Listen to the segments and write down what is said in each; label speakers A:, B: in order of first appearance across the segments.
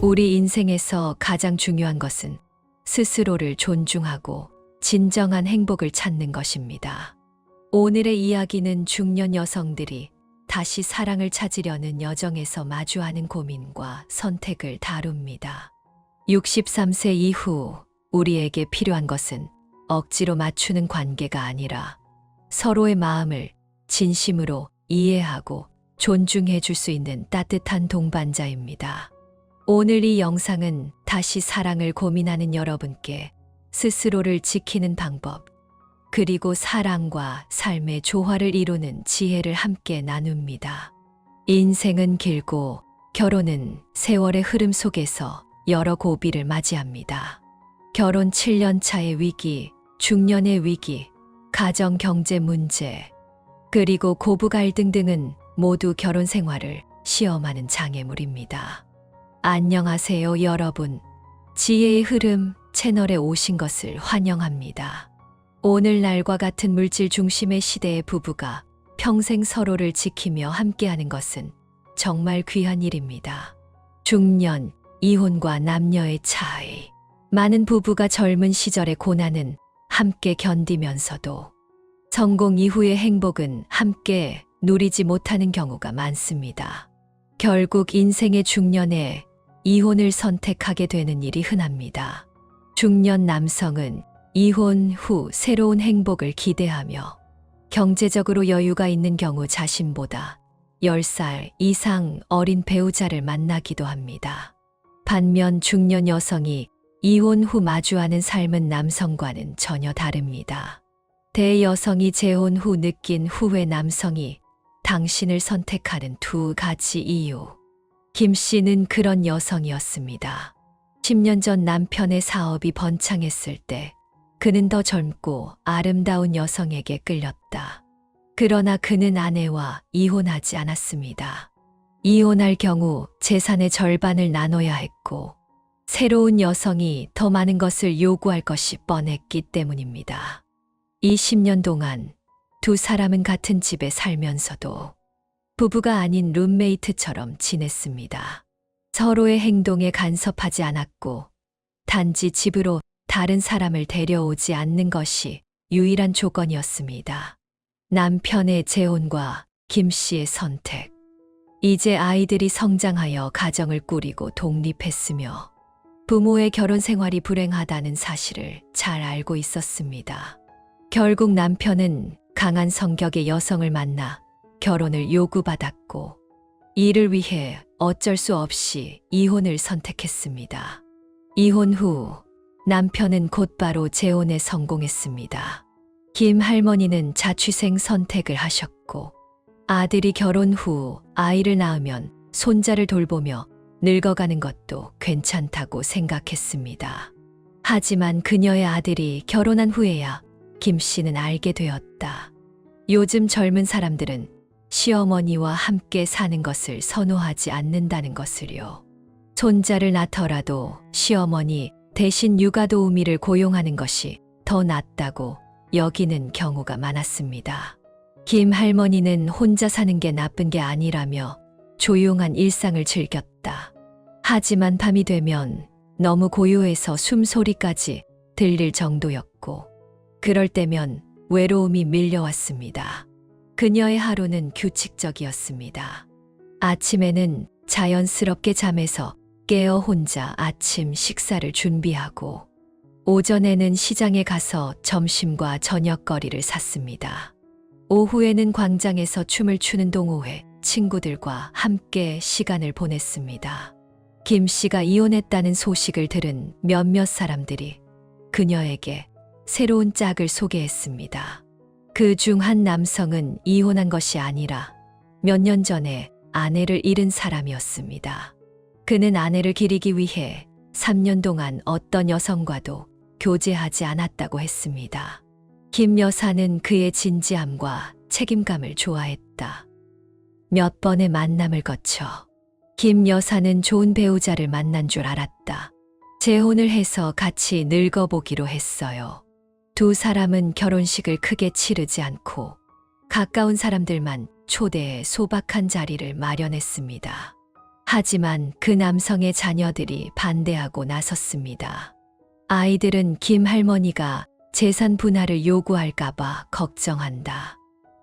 A: 우리 인생에서 가장 중요한 것은 스스로를 존중하고 진정한 행복을 찾는 것입니다. 오늘의 이야기는 중년 여성들이 다시 사랑을 찾으려는 여정에서 마주하는 고민과 선택을 다룹니다. 63세 이후 우리에게 필요한 것은 억지로 맞추는 관계가 아니라 서로의 마음을 진심으로 이해하고 존중해 줄 수 있는 따뜻한 동반자입니다. 오늘 이 영상은 다시 사랑을 고민하는 여러분께 스스로를 지키는 방법, 그리고 사랑과 삶의 조화를 이루는 지혜를 함께 나눕니다. 인생은 길고 결혼은 세월의 흐름 속에서 여러 고비를 맞이합니다. 결혼 7년 차의 위기, 중년의 위기, 가정 경제 문제, 그리고 고부 갈등 등은 모두 결혼 생활을 시험하는 장애물입니다. 안녕하세요, 여러분. 지혜의 흐름 채널에 오신 것을 환영합니다. 오늘날과 같은 물질 중심의 시대의 부부가 평생 서로를 지키며 함께하는 것은 정말 귀한 일입니다. 중년, 이혼과 남녀의 차이. 많은 부부가 젊은 시절의 고난은 함께 견디면서도 성공 이후의 행복은 함께 누리지 못하는 경우가 많습니다. 결국 인생의 중년에 이혼을 선택하게 되는 일이 흔합니다. 중년 남성은 이혼 후 새로운 행복을 기대하며 경제적으로 여유가 있는 경우 자신보다 10살 이상 어린 배우자를 만나기도 합니다. 반면 중년 여성이 이혼 후 마주하는 삶은 남성과는 전혀 다릅니다. 대여성이 재혼 후 느낀 후회, 남성이 당신을 선택하는 두 가지 이유. 김 씨는 그런 여성이었습니다. 10년 전 남편의 사업이 번창했을 때 그는 더 젊고 아름다운 여성에게 끌렸다. 그러나 그는 아내와 이혼하지 않았습니다. 이혼할 경우 재산의 절반을 나눠야 했고 새로운 여성이 더 많은 것을 요구할 것이 뻔했기 때문입니다. 이 10년 동안 두 사람은 같은 집에 살면서도 부부가 아닌 룸메이트처럼 지냈습니다. 서로의 행동에 간섭하지 않았고 단지 집으로 다른 사람을 데려오지 않는 것이 유일한 조건이었습니다. 남편의 재혼과 김 씨의 선택. 이제 아이들이 성장하여 가정을 꾸리고 독립했으며 부모의 결혼 생활이 불행하다는 사실을 잘 알고 있었습니다. 결국 남편은 강한 성격의 여성을 만나 결혼을 요구받았고 이를 위해 어쩔 수 없이 이혼을 선택했습니다. 이혼 후 남편은 곧바로 재혼에 성공했습니다. 김 할머니는 자취생 선택을 하셨고 아들이 결혼 후 아이를 낳으면 손자를 돌보며 늙어가는 것도 괜찮다고 생각했습니다. 하지만 그녀의 아들이 결혼한 후에야 김 씨는 알게 되었다. 요즘 젊은 사람들은 시어머니와 함께 사는 것을 선호하지 않는다는 것을요. 손자를 낳더라도 시어머니 대신 육아도우미를 고용하는 것이 더 낫다고 여기는 경우가 많았습니다. 김 할머니는 혼자 사는 게 나쁜 게 아니라며 조용한 일상을 즐겼다. 하지만 밤이 되면 너무 고요해서 숨소리까지 들릴 정도였고 그럴 때면 외로움이 밀려왔습니다. 그녀의 하루는 규칙적이었습니다. 아침에는 자연스럽게 잠에서 깨어 혼자 아침 식사를 준비하고 오전에는 시장에 가서 점심과 저녁거리를 샀습니다. 오후에는 광장에서 춤을 추는 동호회 친구들과 함께 시간을 보냈습니다. 김 씨가 이혼했다는 소식을 들은 몇몇 사람들이 그녀에게 새로운 짝을 소개했습니다. 그 중 한 남성은 이혼한 것이 아니라 몇 년 전에 아내를 잃은 사람이었습니다. 그는 아내를 기리기 위해 3년 동안 어떤 여성과도 교제하지 않았다고 했습니다. 김 여사는 그의 진지함과 책임감을 좋아했다. 몇 번의 만남을 거쳐 김 여사는 좋은 배우자를 만난 줄 알았다. 재혼을 해서 같이 늙어보기로 했어요. 두 사람은 결혼식을 크게 치르지 않고 가까운 사람들만 초대해 소박한 자리를 마련했습니다. 하지만 그 남성의 자녀들이 반대하고 나섰습니다. 아이들은 김 할머니가 재산 분할을 요구할까봐 걱정한다.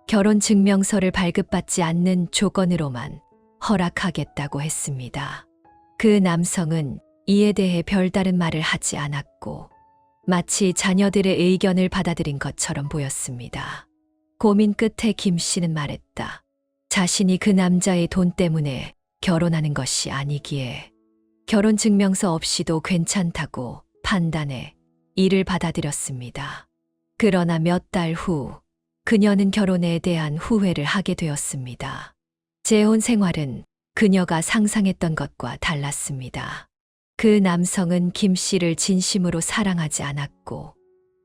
A: 결혼 증명서를 발급받지 않는 조건으로만 허락하겠다고 했습니다. 그 남성은 이에 대해 별다른 말을 하지 않았고 마치 자녀들의 의견을 받아들인 것처럼 보였습니다. 고민 끝에 김 씨는 말했다. 자신이 그 남자의 돈 때문에 결혼하는 것이 아니기에 결혼 증명서 없이도 괜찮다고 판단해 이를 받아들였습니다. 그러나 몇 달 후 그녀는 결혼에 대한 후회를 하게 되었습니다. 재혼 생활은 그녀가 상상했던 것과 달랐습니다. 그 남성은 김 씨를 진심으로 사랑하지 않았고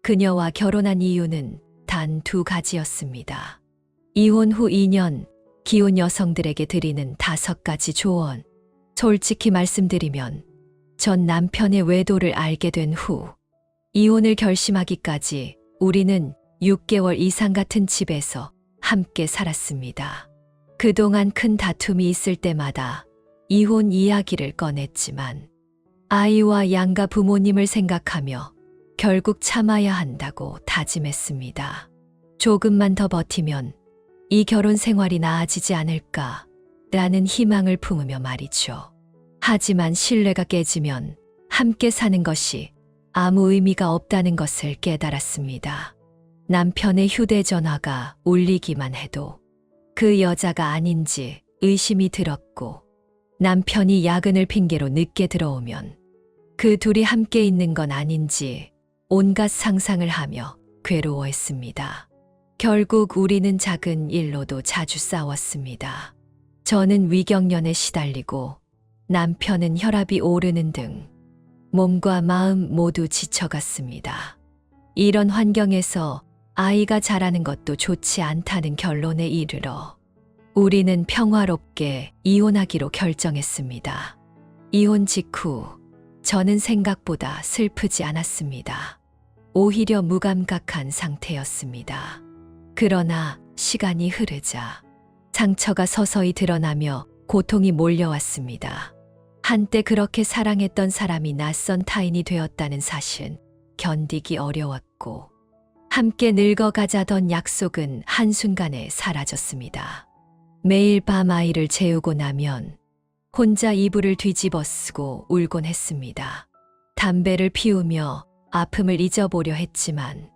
A: 그녀와 결혼한 이유는 단 2가지였습니다. 이혼 후 2년 기혼 여성들에게 드리는 5가지 조언. 솔직히 말씀드리면 전 남편의 외도를 알게 된 후 이혼을 결심하기까지 우리는 6개월 이상 같은 집에서 함께 살았습니다. 그동안 큰 다툼이 있을 때마다 이혼 이야기를 꺼냈지만 아이와 양가 부모님을 생각하며 결국 참아야 한다고 다짐했습니다. 조금만 더 버티면 이 결혼 생활이 나아지지 않을까 라는 희망을 품으며 말이죠. 하지만 신뢰가 깨지면 함께 사는 것이 아무 의미가 없다는 것을 깨달았습니다. 남편의 휴대전화가 울리기만 해도 그 여자가 아닌지 의심이 들었고 남편이 야근을 핑계로 늦게 들어오면 그 둘이 함께 있는 건 아닌지 온갖 상상을 하며 괴로워했습니다. 결국 우리는 작은 일로도 자주 싸웠습니다. 저는 위경련에 시달리고 남편은 혈압이 오르는 등 몸과 마음 모두 지쳐갔습니다. 이런 환경에서 아이가 자라는 것도 좋지 않다는 결론에 이르러 우리는 평화롭게 이혼하기로 결정했습니다. 이혼 직후 저는 생각보다 슬프지 않았습니다. 오히려 무감각한 상태였습니다. 그러나 시간이 흐르자 상처가 서서히 드러나며 고통이 몰려왔습니다. 한때 그렇게 사랑했던 사람이 낯선 타인이 되었다는 사실은 견디기 어려웠고 함께 늙어가자던 약속은 한순간에 사라졌습니다. 매일 밤 아이를 재우고 나면 혼자 이불을 뒤집어 쓰고 울곤 했습니다. 담배를 피우며 아픔을 잊어보려 했지만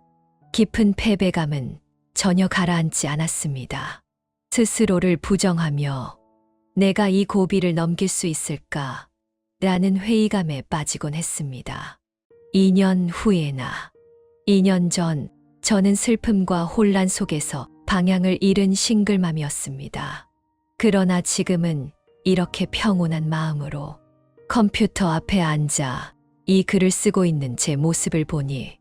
A: 깊은 패배감은 전혀 가라앉지 않았습니다. 스스로를 부정하며 내가 이 고비를 넘길 수 있을까? 라는 회의감에 빠지곤 했습니다. 2년 후에나 2년 전 저는 슬픔과 혼란 속에서 방향을 잃은 싱글맘이었습니다. 그러나 지금은 이렇게 평온한 마음으로 컴퓨터 앞에 앉아 이 글을 쓰고 있는 제 모습을 보니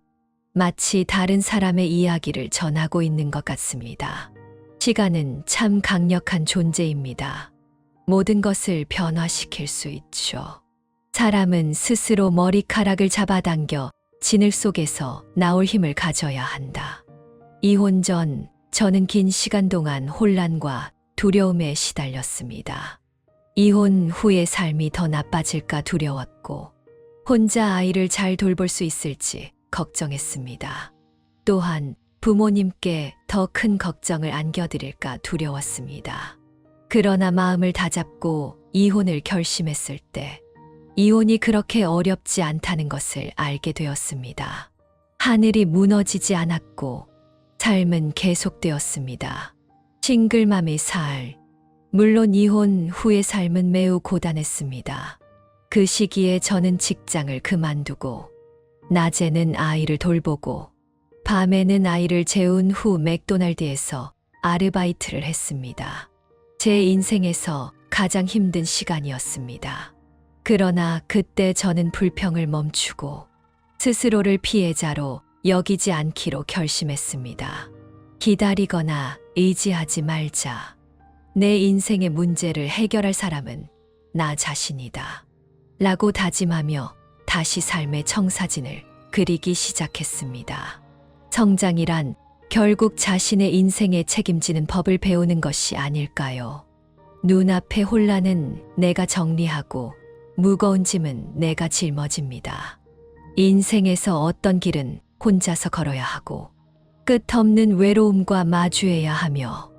A: 마치 다른 사람의 이야기를 전하고 있는 것 같습니다. 시간은 참 강력한 존재입니다. 모든 것을 변화시킬 수 있죠. 사람은 스스로 머리카락을 잡아당겨 진흙 속에서 나올 힘을 가져야 한다. 이혼 전 저는 긴 시간 동안 혼란과 두려움에 시달렸습니다. 이혼 후의 삶이 더 나빠질까 두려웠고 혼자 아이를 잘 돌볼 수 있을지 걱정했습니다. 또한 부모님께 더 큰 걱정을 안겨드릴까 두려웠습니다. 그러나 마음을 다잡고 이혼을 결심했을 때 이혼이 그렇게 어렵지 않다는 것을 알게 되었습니다. 하늘이 무너지지 않았고 삶은 계속되었습니다. 싱글맘의 살. 물론 이혼 후의 삶은 매우 고단했습니다. 그 시기에 저는 직장을 그만두고 낮에는 아이를 돌보고 밤에는 아이를 재운 후 맥도날드에서 아르바이트를 했습니다. 제 인생에서 가장 힘든 시간이었습니다. 그러나 그때 저는 불평을 멈추고 스스로를 피해자로 여기지 않기로 결심했습니다. 기다리거나 의지하지 말자. 내 인생의 문제를 해결할 사람은 나 자신이다. 라고 다짐하며 다시 삶의 청사진을 그리기 시작했습니다. 성장이란 결국 자신의 인생에 책임지는 법을 배우는 것이 아닐까요? 눈앞의 혼란은 내가 정리하고 무거운 짐은 내가 짊어집니다. 인생에서 어떤 길은 혼자서 걸어야 하고 끝없는 외로움과 마주해야 하며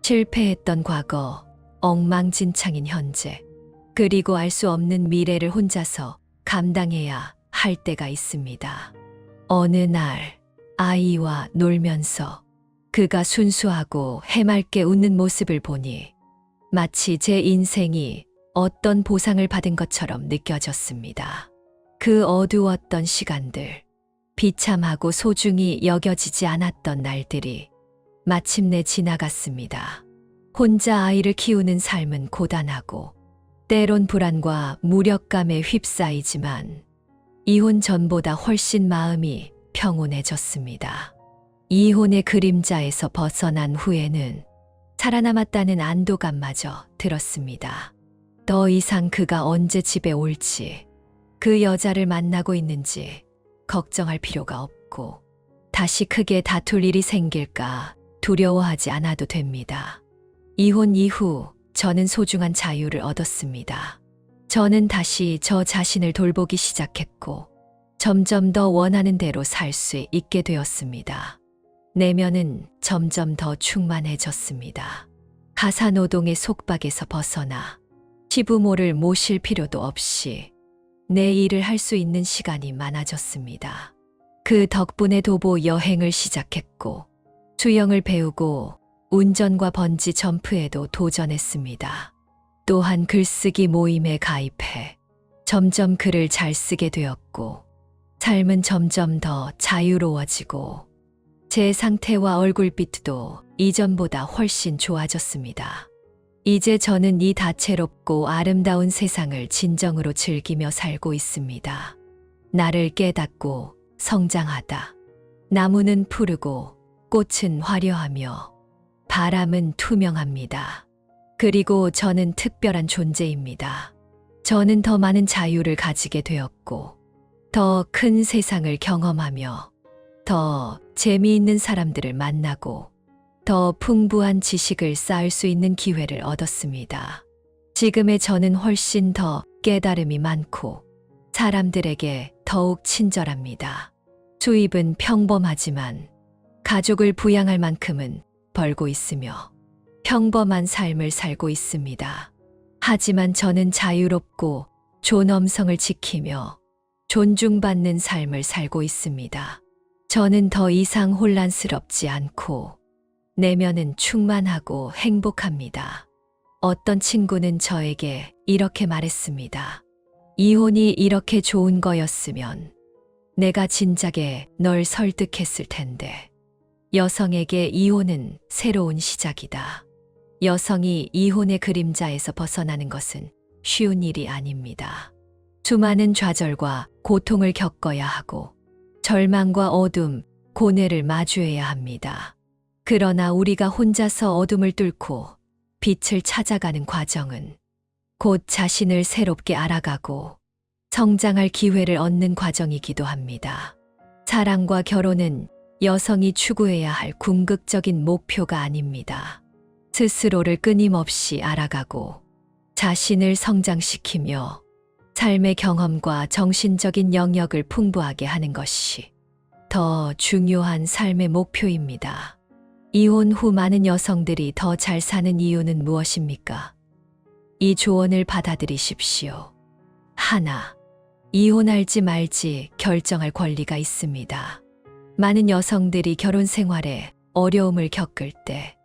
A: 실패했던 과거, 엉망진창인 현재, 그리고 알 수 없는 미래를 혼자서 감당해야 할 때가 있습니다. 어느 날 아이와 놀면서 그가 순수하고 해맑게 웃는 모습을 보니 마치 제 인생이 어떤 보상을 받은 것처럼 느껴졌습니다. 그 어두웠던 시간들, 비참하고 소중히 여겨지지 않았던 날들이 마침내 지나갔습니다. 혼자 아이를 키우는 삶은 고단하고 때론 불안과 무력감에 휩싸이지만 이혼 전보다 훨씬 마음이 평온해졌습니다. 이혼의 그림자에서 벗어난 후에는 살아남았다는 안도감마저 들었습니다. 더 이상 그가 언제 집에 올지, 그 여자를 만나고 있는지 걱정할 필요가 없고 다시 크게 다툴 일이 생길까 두려워하지 않아도 됩니다. 이혼 이후 저는 소중한 자유를 얻었습니다. 저는 다시 저 자신을 돌보기 시작했고 점점 더 원하는 대로 살 수 있게 되었습니다. 내면은 점점 더 충만해졌습니다. 가사노동의 속박에서 벗어나 시부모를 모실 필요도 없이 내 일을 할 수 있는 시간이 많아졌습니다. 그 덕분에 도보 여행을 시작했고 수영을 배우고 운전과 번지 점프에도 도전했습니다. 또한 글쓰기 모임에 가입해 점점 글을 잘 쓰게 되었고 삶은 점점 더 자유로워지고 제 상태와 얼굴빛도 이전보다 훨씬 좋아졌습니다. 이제 저는 이 다채롭고 아름다운 세상을 진정으로 즐기며 살고 있습니다. 나를 깨닫고 성장하다. 나무는 푸르고 꽃은 화려하며 바람은 투명합니다. 그리고 저는 특별한 존재입니다. 저는 더 많은 자유를 가지게 되었고 더 큰 세상을 경험하며 더 재미있는 사람들을 만나고 더 풍부한 지식을 쌓을 수 있는 기회를 얻었습니다. 지금의 저는 훨씬 더 깨달음이 많고 사람들에게 더욱 친절합니다. 수입은 평범하지만 가족을 부양할 만큼은 벌고 있으며 평범한 삶을 살고 있습니다. 하지만 저는 자유롭고 존엄성을 지키며 존중받는 삶을 살고 있습니다. 저는 더 이상 혼란스럽지 않고 내면은 충만하고 행복합니다. 어떤 친구는 저에게 이렇게 말했습니다. 이혼이 이렇게 좋은 거였으면 내가 진작에 널 설득했을 텐데. 여성에게 이혼은 새로운 시작이다. 여성이 이혼의 그림자에서 벗어나는 것은 쉬운 일이 아닙니다. 수많은 좌절과 고통을 겪어야 하고 절망과 어둠, 고뇌를 마주해야 합니다. 그러나 우리가 혼자서 어둠을 뚫고 빛을 찾아가는 과정은 곧 자신을 새롭게 알아가고 성장할 기회를 얻는 과정이기도 합니다. 사랑과 결혼은 여성이 추구해야 할 궁극적인 목표가 아닙니다. 스스로를 끊임없이 알아가고 자신을 성장시키며 삶의 경험과 정신적인 영역을 풍부하게 하는 것이 더 중요한 삶의 목표입니다. 이혼 후 많은 여성들이 더 잘 사는 이유는 무엇입니까? 이 조언을 받아들이십시오. 하나, 이혼할지 말지 결정할 권리가 있습니다. 많은 여성들이 결혼 생활에 어려움을 겪을 때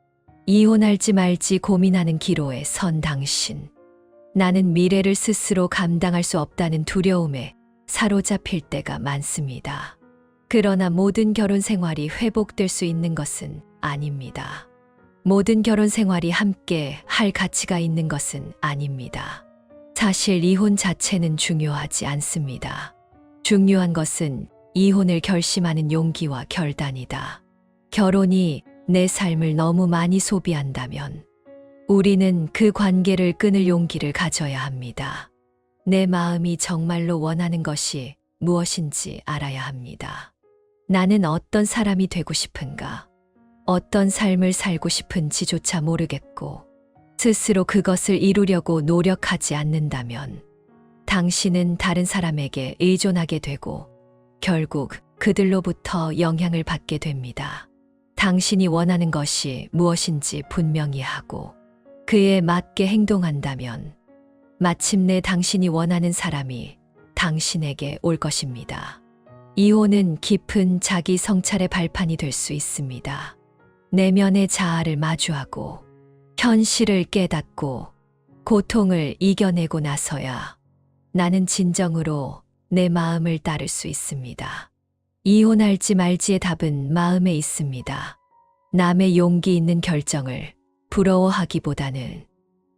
A: 이혼할지 말지 고민하는 기로에 선 당신. 나는 미래를 스스로 감당할 수 없다는 두려움에 사로잡힐 때가 많습니다. 그러나 모든 결혼 생활이 회복될 수 있는 것은 아닙니다. 모든 결혼 생활이 함께 할 가치가 있는 것은 아닙니다. 사실 이혼 자체는 중요하지 않습니다. 중요한 것은 이혼을 결심하는 용기와 결단이다. 결혼이 내 삶을 너무 많이 소비한다면 우리는 그 관계를 끊을 용기를 가져야 합니다. 내 마음이 정말로 원하는 것이 무엇인지 알아야 합니다. 나는 어떤 사람이 되고 싶은가? 어떤 삶을 살고 싶은지조차 모르겠고 스스로 그것을 이루려고 노력하지 않는다면 당신은 다른 사람에게 의존하게 되고 결국 그들로부터 영향을 받게 됩니다. 당신이 원하는 것이 무엇인지 분명히 하고 그에 맞게 행동한다면 마침내 당신이 원하는 사람이 당신에게 올 것입니다. 이혼은 깊은 자기 성찰의 발판이 될 수 있습니다. 내면의 자아를 마주하고 현실을 깨닫고 고통을 이겨내고 나서야 나는 진정으로 내 마음을 따를 수 있습니다. 이혼할지 말지의 답은 마음에 있습니다. 남의 용기 있는 결정을 부러워하기보다는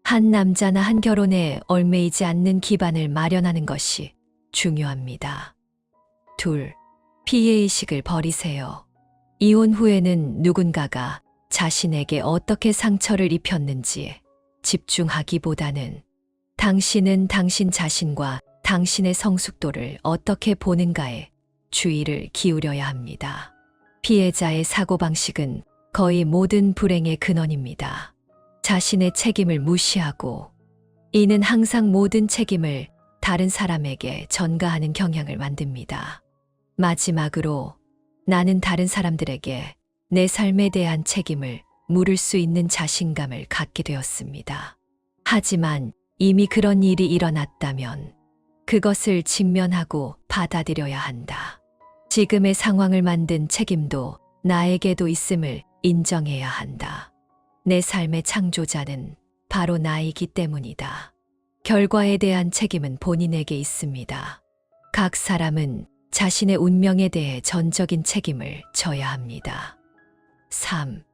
A: 한 남자나 한 결혼에 얽매이지 않는 기반을 마련하는 것이 중요합니다. 2. 피해의식을 버리세요. 이혼 후에는 누군가가 자신에게 어떻게 상처를 입혔는지 집중하기보다는 당신은 당신 자신과 당신의 성숙도를 어떻게 보는가에 주의를 기울여야 합니다. 피해자의 사고방식은 거의 모든 불행의 근원입니다. 자신의 책임을 무시하고 이는 항상 모든 책임을 다른 사람에게 전가하는 경향을 만듭니다. 마지막으로 나는 다른 사람들에게 내 삶에 대한 책임을 물을 수 있는 자신감을 갖게 되었습니다. 하지만 이미 그런 일이 일어났다면 그것을 직면하고 받아들여야 한다. 지금의 상황을 만든 책임도 나에게도 있음을 인정해야 한다. 내 삶의 창조자는 바로 나이기 때문이다. 결과에 대한 책임은 본인에게 있습니다. 각 사람은 자신의 운명에 대해 전적인 책임을 져야 합니다. 3.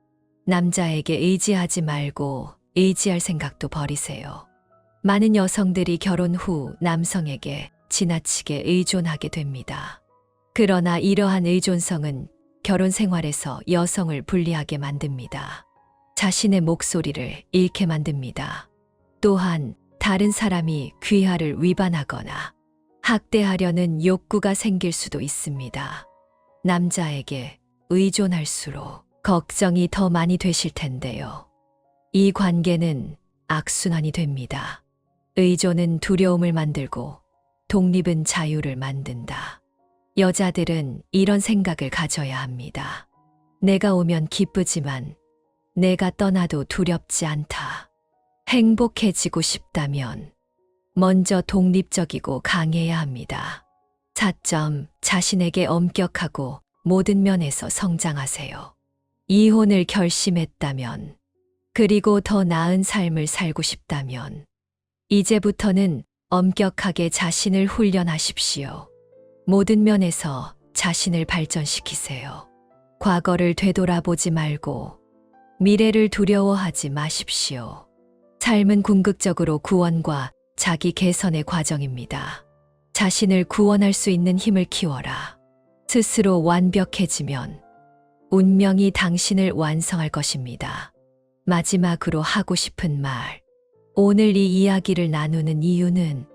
A: 남자에게 의지하지 말고 의지할 생각도 버리세요. 많은 여성들이 결혼 후 남성에게 지나치게 의존하게 됩니다. 그러나 이러한 의존성은 결혼 생활에서 여성을 불리하게 만듭니다. 자신의 목소리를 잃게 만듭니다. 또한 다른 사람이 귀하를 위반하거나 학대하려는 욕구가 생길 수도 있습니다. 남자에게 의존할수록 걱정이 더 많이 되실 텐데요. 이 관계는 악순환이 됩니다. 의존은 두려움을 만들고 독립은 자유를 만든다. 여자들은 이런 생각을 가져야 합니다. 내가 오면 기쁘지만 내가 떠나도 두렵지 않다. 행복해지고 싶다면 먼저 독립적이고 강해야 합니다. 4점, 자신에게 엄격하고 모든 면에서 성장하세요. 이혼을 결심했다면, 그리고 더 나은 삶을 살고 싶다면, 이제부터는 엄격하게 자신을 훈련하십시오. 모든 면에서 자신을 발전시키세요. 과거를 되돌아보지 말고 미래를 두려워하지 마십시오. 삶은 궁극적으로 구원과 자기 개선의 과정입니다. 자신을 구원할 수 있는 힘을 키워라. 스스로 완벽해지면 운명이 당신을 완성할 것입니다. 마지막으로 하고 싶은 말. 오늘 이 이야기를 나누는 이유는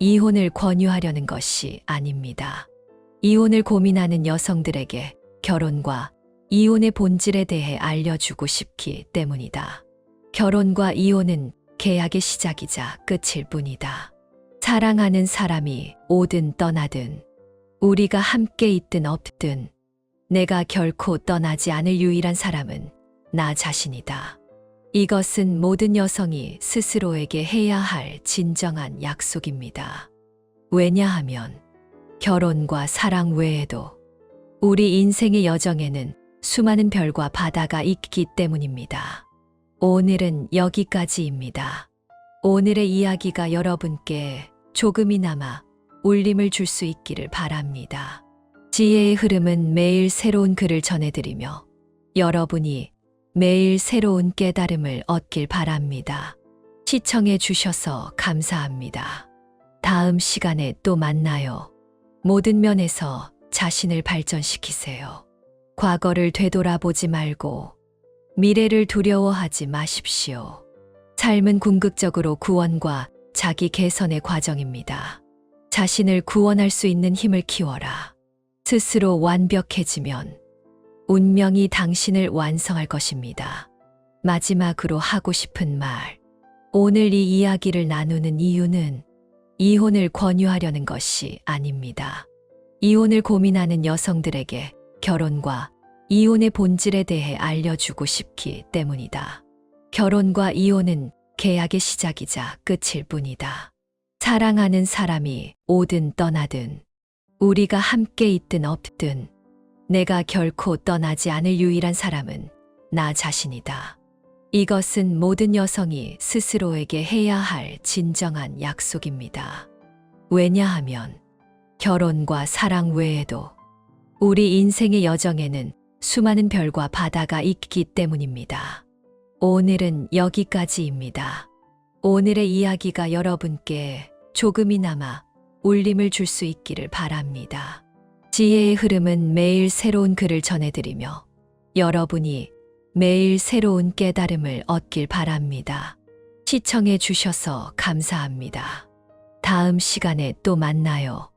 A: 이혼을 권유하려는 것이 아닙니다. 이혼을 고민하는 여성들에게 결혼과 이혼의 본질에 대해 알려주고 싶기 때문이다. 결혼과 이혼은 계약의 시작이자 끝일 뿐이다. 사랑하는 사람이 오든 떠나든 우리가 함께 있든 없든 내가 결코 떠나지 않을 유일한 사람은 나 자신이다. 이것은 모든 여성이 스스로에게 해야 할 진정한 약속입니다. 왜냐하면 결혼과 사랑 외에도 우리 인생의 여정에는 수많은 별과 바다가 있기 때문입니다. 오늘은 여기까지입니다. 오늘의 이야기가 여러분께 조금이나마 울림을 줄 수 있기를 바랍니다. 지혜의 흐름은 매일 새로운 글을 전해드리며 여러분이 매일 새로운 깨달음을 얻길 바랍니다. 시청해 주셔서 감사합니다. 다음 시간에 또 만나요. 모든 면에서 자신을 발전시키세요. 과거를 되돌아보지 말고 미래를 두려워하지 마십시오. 삶은 궁극적으로 구원과 자기 개선의 과정입니다. 자신을 구원할 수 있는 힘을 키워라. 스스로 완벽해지면 운명이 당신을 완성할 것입니다. 마지막으로 하고 싶은 말. 오늘 이 이야기를 나누는 이유는 이혼을 권유하려는 것이 아닙니다. 이혼을 고민하는 여성들에게 결혼과 이혼의 본질에 대해 알려주고 싶기 때문이다. 결혼과 이혼은 계약의 시작이자 끝일 뿐이다. 사랑하는 사람이 오든 떠나든, 우리가 함께 있든 없든, 내가 결코 떠나지 않을 유일한 사람은 나 자신이다. 이것은 모든 여성이 스스로에게 해야 할 진정한 약속입니다. 왜냐하면 결혼과 사랑 외에도 우리 인생의 여정에는 수많은 별과 바다가 있기 때문입니다. 오늘은 여기까지입니다. 오늘의 이야기가 여러분께 조금이나마 울림을 줄 수 있기를 바랍니다. 지혜의 흐름은 매일 새로운 글을 전해드리며 여러분이 매일 새로운 깨달음을 얻길 바랍니다. 시청해 주셔서 감사합니다. 다음 시간에 또 만나요.